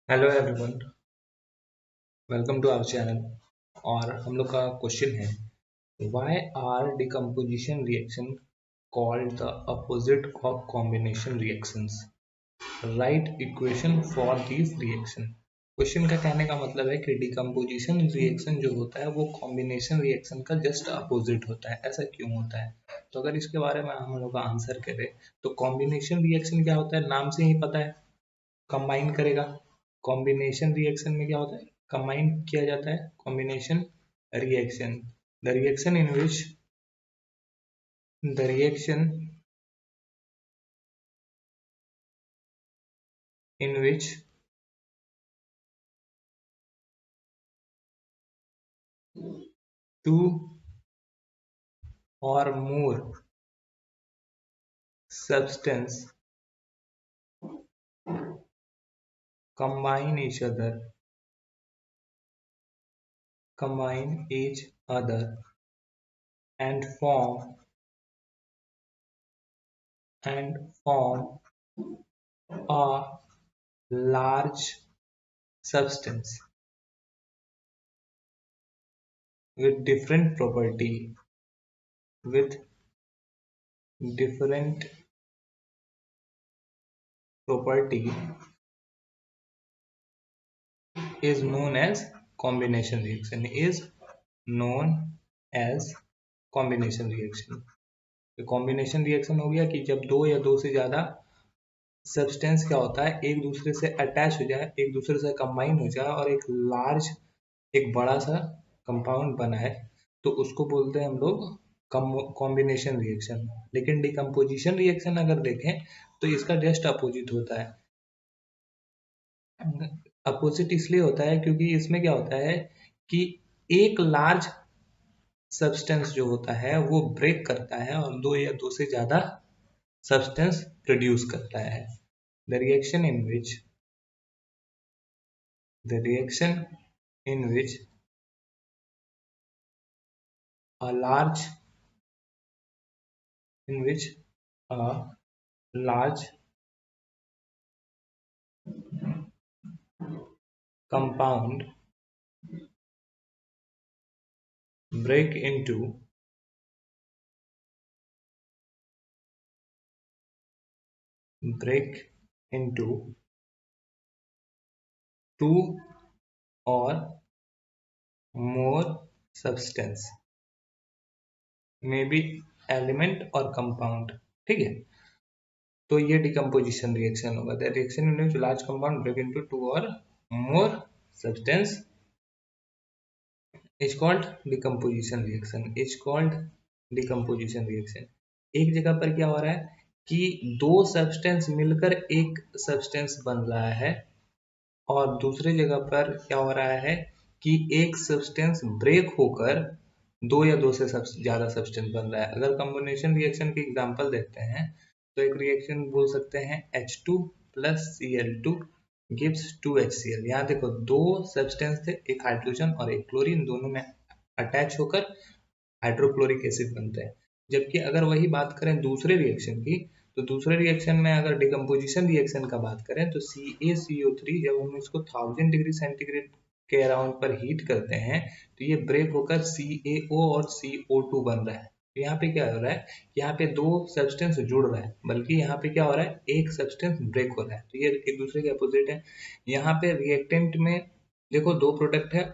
Hello everyone, welcome to our channel. और हम लोग का क्वेश्चन है, why are decomposition reaction called the opposite of combination reactions, write equation for this reaction. Question का कहने का मतलब है कि डिकम्पोजिशन रिएक्शन जो होता है वो कॉम्बिनेशन रिएक्शन का जस्ट अपोजिट होता है। ऐसा क्यों होता है? तो अगर इसके बारे में हम लोग का आंसर करें तो कॉम्बिनेशन रिएक्शन क्या होता है, नाम से ही पता है, कंबाइन करेगा। कॉम्बिनेशन रिएक्शन में क्या होता है, कंबाइन किया जाता है। Combination reaction, the reaction in which the reaction in which two or more substance combine each other and form a large substance with with different property is known as combination reaction, is known as combination reaction। तो combination reaction हो गया कि जब दो या दो से ज्यादा सब्सटेंस क्या होता है, एक दूसरे से अटैच हो जाए, एक दूसरे से कंबाइन हो जाए और एक लार्ज, एक बड़ा सा कंपाउंड बना है, तो उसको बोलते हैं हम लोग कॉम्बिनेशन रिएक्शन। लेकिन डिकम्पोजिशन रिएक्शन अगर देखें तो इसका जस्ट अपोजिट होता है। अपोजिट इसलिए होता है क्योंकि इसमें क्या होता है कि एक लार्ज सब्सटेंस जो होता है वो ब्रेक करता है और दो या दो से ज्यादा सब्सटेंस प्रोड्यूस करता है। The reaction in which the reaction in which a large in which a large compound break into break into two or more substance, may be element और कंपाउंड। ठीक है, तो ये डिकम्पोजिशन रिएक्शन होगा। The reaction in which large compound break into two और more substance is called decomposition reaction, is called decomposition reaction. एक जगह पर क्या हो रहा है कि दो सब्सटेंस मिलकर एक सब्सटेंस बन रहा है और दूसरे जगह पर क्या हो रहा है कि एक सब्सटेंस ब्रेक होकर दो या दो से ज्यादा सब्सटेंस बन रहा है। अगर कॉम्बिनेशन रिएक्शन की एग्जांपल देखते हैं तो एक रिएक्शन बोल सकते हैं H2 plus Cl2 gives 2HCl। यहाँ देखो दो सब्सटेंस थे, एक हाइड्रोजन और एक क्लोरीन, दोनों में अटैच होकर हाइड्रोक्लोरिक एसिड बनता है। जबकि अगर वही बात करें दूसरे रिएक्शन की, तो दूसरे रिएक्शन में अगर डिकम्पोजिशन रिएक्शन का बात करें तो CaCO3 जब हम इसको 1000 डिग्री सेंटीग्रेड के अराउंड पर हीट करते हैं तो ये ब्रेक होकर CaO और CO2 बन रहा है। तो यहाँ पे क्या हो रहा है, यहाँ पे दो सब्सटेंस जुड़ रहा है, बल्कि यहाँ पे क्या हो रहा है, एक सब्सटेंस ब्रेक हो रहा है। तो ये एक दूसरे के अपोजिट है। यहाँ पे रिएक्टेंट में देखो दो प्रोडक्ट है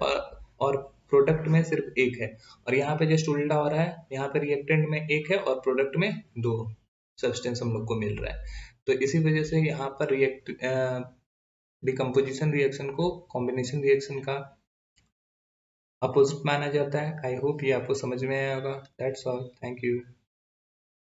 और प्रोडक्ट में सिर्फ एक है, और यहाँ पे जस्ट उल्टा हो रहा है, यहाँ पे रिएक्टेंट में एक है और प्रोडक्ट में दो सब्सटेंस हम लोग को मिल रहा है। तो इसी वजह से यहाँ पर डिकम्पोजिशन रिएक्शन को कॉम्बिनेशन रिएक्शन का अपोजिट माना जाता है। आई होप ये आपको समझ में आया होगा। That's all, thank you.